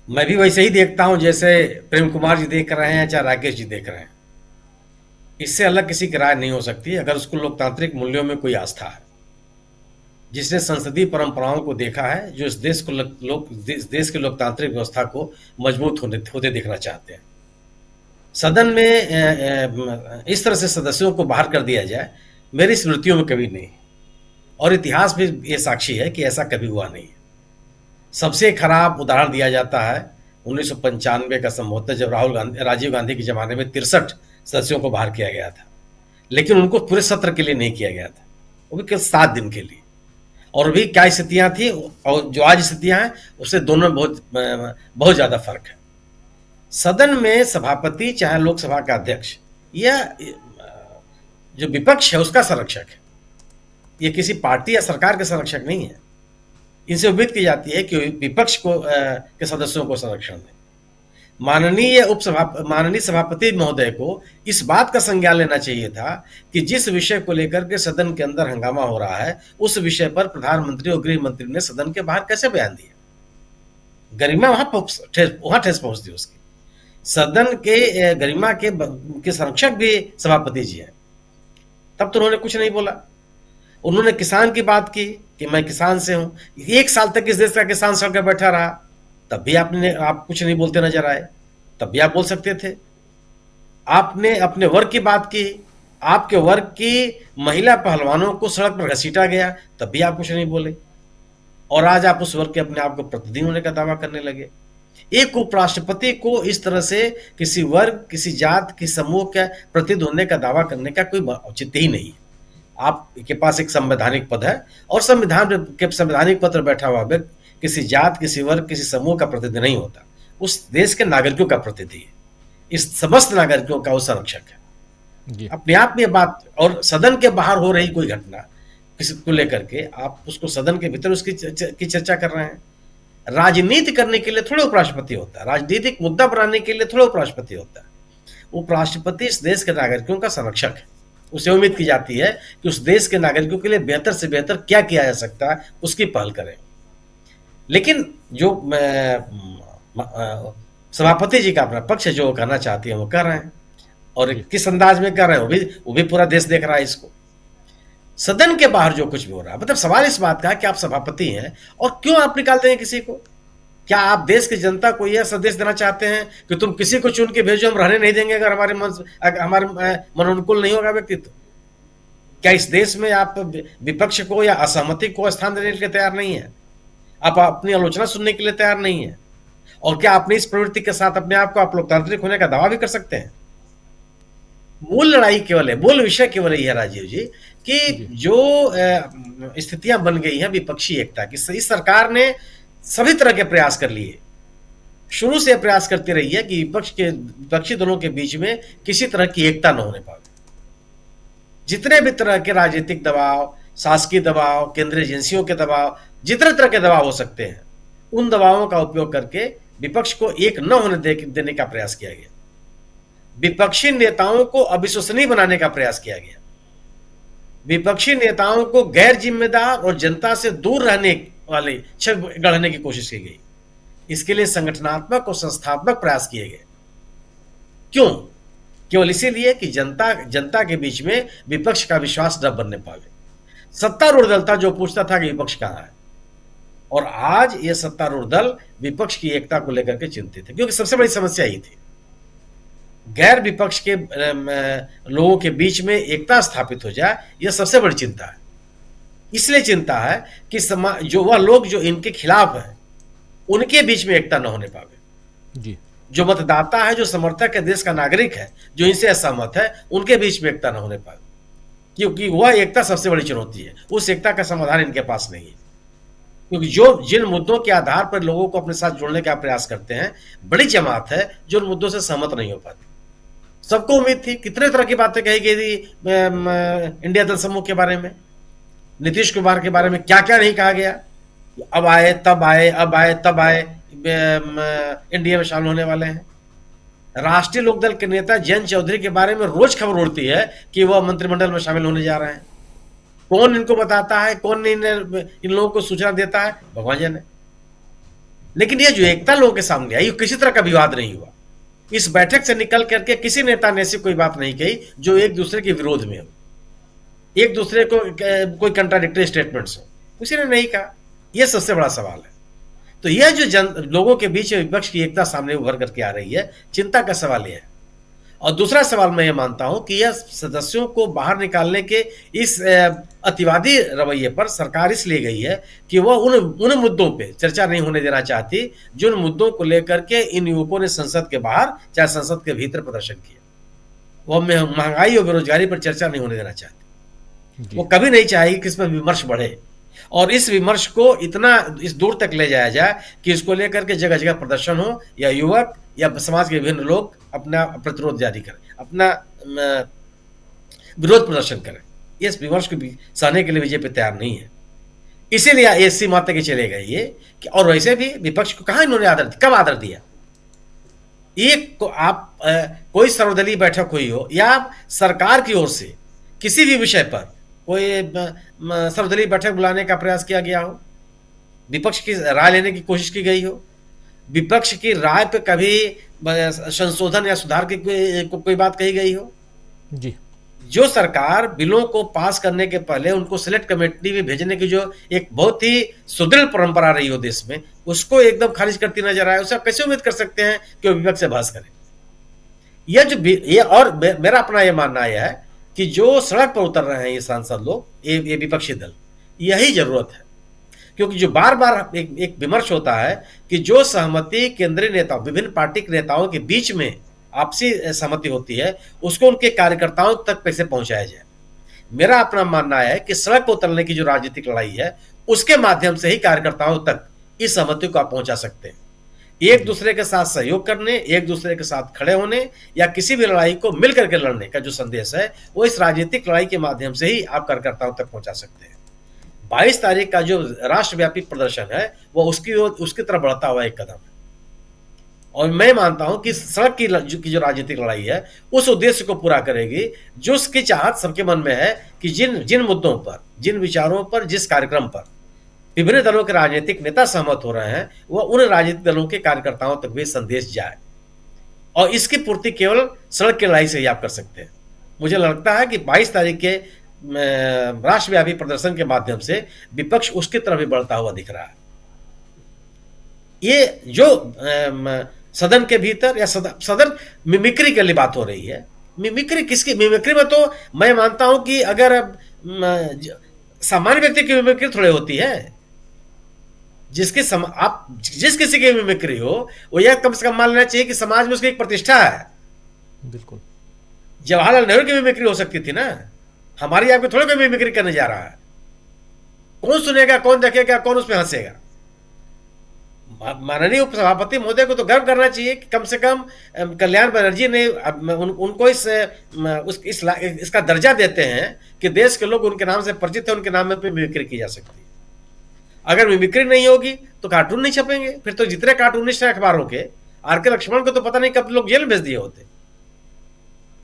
मैं भी वैसे ही देखता हूं जैसे प्रेम कुमार जी देख रहे हैं, चाहे राकेश जी देख रहे हैं। इससे अलग किसी की राय नहीं हो सकती अगर उसको लोकतांत्रिक मूल्यों में कोई आस्था है, जिसने संसदीय परंपराओं को देखा है, जो इस देश को देश की लोकतांत्रिक व्यवस्था को मजबूत होते देखना चाहते हैं। सदन में इस तरह से सदस्यों को बाहर कर दिया जाए, मेरी स्मृतियों में कभी नहीं, और इतिहास भी ये साक्षी है कि ऐसा कभी हुआ नहीं है। सबसे खराब उदाहरण दिया जाता है 1995 का संभवतः, जब राजीव गांधी के ज़माने में 63 सदस्यों को बाहर किया गया था, लेकिन उनको पूरे सत्र के लिए नहीं किया गया था, वो भी केवल 7 दिन के लिए। और भी क्या स्थितियां थी और जो आज स्थितियां हैं, उससे दोनों में बहुत ज़्यादा फर्क है। सदन में सभापति, चाहे लोकसभा का अध्यक्ष या जो विपक्ष है उसका संरक्षक है, ये किसी पार्टी या सरकार के संरक्षक नहीं है। इनसे उम्मीद की जाती है कि विपक्ष को के सदस्यों को संरक्षण दें। माननीय सभापति महोदय को इस बात का संज्ञान लेना चाहिए था कि जिस विषय को लेकर के सदन के अंदर हंगामा हो रहा है, उस विषय पर प्रधानमंत्री और गृह मंत्री ने सदन के बाहर कैसे बयान दिया। गरिमा वहां ठेस पहुंचती उसकी। सदन के गरिमा के संरक्षक भी सभापति जी हैं, तब तो उन्होंने कुछ नहीं बोला। उन्होंने किसान की बात की कि मैं किसान से हूं। 1 साल तक इस देश का किसान सड़क पर बैठा रहा, तब भी आप कुछ नहीं बोलते नजर आए। तब भी आप बोल सकते थे। आपने अपने वर्ग की बात की, आपके वर्ग की महिला पहलवानों को सड़क पर घसीटा गया, तब भी आप कुछ नहीं बोले। और आज आप उस वर्ग के अपने आप को प्रतिनिधि होने का दावा करने लगे। एक उपराष्ट्रपति को इस तरह से किसी वर्ग, किसी जात, किसी समूह का प्रतिनिधि होने का दावा करने का कोई औचित्य ही नहीं है। आपके पास एक संवैधानिक पद है, और संवैधानिक पद पर बैठा हुआ व्यक्ति किसी जात, किसी वर्ग, किसी समूह का प्रतिनिधि नहीं होता, उस देश के नागरिकों का प्रतिनिधि है। इस समस्त नागरिकों का वो संरक्षक है। अपने आप में बात, और सदन के बाहर हो रही कोई घटना किसी को लेकर के आप उसको सदन के भीतर उसकी चर्चा कर रहे हैं। राजनीति करने के लिए थोड़े उपराष्ट्रपति होता है, राजनीतिक मुद्दा बनाने के लिए थोड़े उपराष्ट्रपति होता है। उपराष्ट्रपति इस देश के नागरिकों का संरक्षक है। उसे उम्मीद की जाती है कि उस देश के नागरिकों के लिए बेहतर से बेहतर क्या किया जा सकता है, उसकी पहल करें। लेकिन जो सभापति जी का अपना पक्ष जो करना चाहती है वो कर रहे हैं, और किस अंदाज में कर रहे हैं वो भी पूरा देश देख रहा है इसको। सदन के बाहर जो कुछ भी हो रहा है, मतलब सवाल इस बात का है कि आप सभापति हैं और क्यों आप निकालते हैं किसी को। क्या आप देश की जनता को यह संदेश देना चाहते हैं कि तुम किसी को चुन के भेजो, हम रहने नहीं देंगे अगर हमारे मन अनुकूल नहीं होगा व्यक्तित्व। क्या इस देश में आप विपक्ष को या असहमति को स्थान देने के लिए तैयार नहीं है? आप अपनी आलोचना सुनने के लिए तैयार नहीं है? और क्या अपनी इस प्रवृत्ति के साथ अपने आप को आप लोकतांत्रिक होने का दावा भी कर सकते हैं? मूल लड़ाई केवल है, मूल विषय केवल यही है राजीव जी, कि जो स्थितियां बन गई हैं विपक्षी एकता की, इस सरकार ने सभी तरह के प्रयास कर लिए, शुरू से प्रयास करती रही है कि विपक्षी दलों के बीच में किसी तरह की एकता न होने पाए। जितने भी तरह के राजनीतिक दबाव, शासकीय दबाव, केंद्रीय एजेंसियों के दबाव, जितने तरह के दबाव हो सकते हैं, उन दबावों का उपयोग करके विपक्ष को एक न होने देने का प्रयास किया गया। विपक्षी नेताओं को अविश्वसनीय बनाने का प्रयास किया गया। विपक्षी नेताओं को गैर जिम्मेदार और जनता से दूर रहने वाले छवि गढ़ने की कोशिश की गई। इसके लिए संगठनात्मक और संस्थात्मक प्रयास किए गए। क्यों? केवल इसीलिए कि जनता के बीच में विपक्ष का विश्वास न बनने पावे। सत्तारूढ़ दल था जो पूछता था कि विपक्ष कहां है, और आज यह सत्तारूढ़ दल विपक्ष की एकता को लेकर के चिंतित है, क्योंकि सबसे बड़ी समस्या ही थी गैर विपक्ष के लोगों के बीच में एकता स्थापित हो जाए। यह सबसे बड़ी चिंता है। इसलिए चिंता है कि जो वह लोग जो इनके खिलाफ हैं उनके बीच में एकता न होने पावे जी। जो मतदाता है, जो समर्थक है, देश का नागरिक है, जो इनसे असहमत है, उनके बीच में एकता न होने पावे, क्योंकि वह एकता सबसे बड़ी चुनौती है। उस एकता का समाधान इनके पास नहीं है, क्योंकि जिन मुद्दों के आधार पर लोगों को अपने साथ जोड़ने का प्रयास करते हैं, बड़ी जमात है जो उन मुद्दों से सहमत नहीं हो पाती। सबको उम्मीद थी, कितने तरह की बातें कही गई थी इंडिया दल समूह के बारे में, नीतीश कुमार के बारे में क्या क्या नहीं कहा गया। अब आए तब आए, अब आए तब आए, इंडिया में शामिल होने वाले हैं। राष्ट्रीय लोकदल के नेता जयंत चौधरी के बारे में रोज खबर उड़ती है कि वह मंत्रिमंडल में शामिल होने जा रहे हैं। कौन इनको बताता है, कौन इन लोगों को सूचना देता है? भगवान जाने। लेकिन ये जो एकता लोगों के सामने आई, किसी तरह का विवाद नहीं हुआ। इस बैठक से निकल करके किसी नेता ने ऐसी कोई बात नहीं कही जो एक दूसरे के विरोध में हो, एक दूसरे को कोई कंट्राडिक्टरी स्टेटमेंट्स हो, किसी ने नहीं कहा। यह सबसे बड़ा सवाल है। तो यह जो लोगों के बीच विपक्ष की एकता सामने उभर करके आ रही है, चिंता का सवाल यह है। और दूसरा सवाल मैं ये मानता हूं कि यह सदस्यों को बाहर निकालने के इस अतिवादी रवैये पर सरकार इसलिए गई है कि वह उन मुद्दों पे चर्चा नहीं होने देना चाहती जिन मुद्दों को लेकर के इन युवकों ने संसद के बाहर चाहे संसद के भीतर प्रदर्शन किया। वह महंगाई और बेरोजगारी पर चर्चा नहीं होने देना चाहती। वो कभी नहीं चाहेगी कि इसमें विमर्श बढ़े और इस विमर्श को इतना इस दूर तक ले जाया जाए कि इसको लेकर के जगह जगह प्रदर्शन हो या युवक या समाज के विभिन्न लोग अपना प्रतिरोध जारी करें, अपना विरोध प्रदर्शन करें। इस विमर्श को भी सहने के लिए बीजेपी तैयार नहीं है। इसीलिए ऐसी मात तक चले गए ये कि, और वैसे भी विपक्ष को कहां इन्होंने आदर, कब आदर दिया? एक को आप कोई सर्वदलीय बैठक हुई हो या सरकार की ओर से किसी भी विषय पर कोई सर्वदलीय बैठक बुलाने का प्रयास किया गया हो, विपक्ष की राय लेने की कोशिश की गई हो, विपक्ष की राय पे कभी संशोधन या सुधार की कोई बात कही गई हो? जी, जो सरकार बिलों को पास करने के पहले उनको सिलेक्ट कमेटी में भेजने की जो एक बहुत ही सुदृढ़ परंपरा रही हो देश में, उसको एकदम खारिज करती नजर आए, उसे आप कैसे उम्मीद कर सकते हैं कि वो विपक्ष से बहस करें? ये और मेरा अपना ये मानना यह है कि जो सड़क पर उतर रहे हैं ये सांसद लोग, ये विपक्षी दल, यही जरूरत है। क्योंकि जो बार बार एक विमर्श होता है कि जो सहमति केंद्रीय नेताओं, विभिन्न पार्टी के नेताओं के बीच में आपसी सहमति होती है, उसको उनके कार्यकर्ताओं तक कैसे पहुंचाया जाए। मेरा अपना मानना है कि सड़क पर उतरने की जो राजनीतिक लड़ाई है, उसके माध्यम से ही कार्यकर्ताओं तक इस सहमति को आप पहुंचा सकते हैं। एक दूसरे के साथ सहयोग करने, एक दूसरे के साथ खड़े होने या किसी भी लड़ाई को मिलकर के लड़ने का जो संदेश है, वो इस राजनीतिक लड़ाई के माध्यम से ही आप कार्यकर्ताओं तक पहुंचा सकते हैं। 22 तारीख का जो राष्ट्रव्यापी प्रदर्शन है, वो उसकी तरफ बढ़ता हुआ एक कदम है। और मैं मानता हूं कि सड़क की जो राजनीतिक लड़ाई है, उस उद्देश्य को पूरा करेगी जो उसकी चाहत सबके मन में है कि जिन मुद्दों पर, जिन विचारों पर, जिस कार्यक्रम पर विभिन्न दलों के राजनीतिक नेता सहमत हो रहे हैं, वह उन राजनीतिक दलों के कार्यकर्ताओं तक भी संदेश जाए। और इसकी पूर्ति केवल सड़क की लड़ाई से ही आप कर सकते हैं। मुझे लगता है कि 22 तारीख के राष्ट्रव्यापी प्रदर्शन के माध्यम से विपक्ष उसकी तरफ भी बढ़ता हुआ दिख रहा है। ये जो सदन के भीतर या सदन मिमिक्री के लिए बात हो रही है, मिमिक्री किसकी? मिमिक्री में तो मैं मानता हूं कि अगर सामान्य व्यक्ति की मिमिक्री थोड़ी होती है। आप जिस किसी की मिमिक्री हो, वो यह कम से कम मान लेना चाहिए कि समाज में उसकी एक प्रतिष्ठा है। बिल्कुल। जवाहरलाल नेहरू की मिमिक्री हो सकती थी ना, हमारी आपकी थोड़ी कोई मिमिक्री करने जा रहा है। कौन सुनेगा, कौन देखेगा, कौन उसमें हंसेगा? माननीय उपसभापति महोदय को तो गर्व करना चाहिए कि कम से कम कल्याण बनर्जी ने उनको इसका दर्जा देते हैं कि देश के लोग उनके नाम से परिचित है, उनके नाम पे मिमिक्री की जा सकती है। अगर मिमिक्री नहीं होगी तो कार्टून नहीं छपेंगे, फिर तो जितने कार्टूनिस्ट हैं अखबारों के, आर के लक्ष्मण को तो पता नहीं कब लोग जेल भेज दिए होते।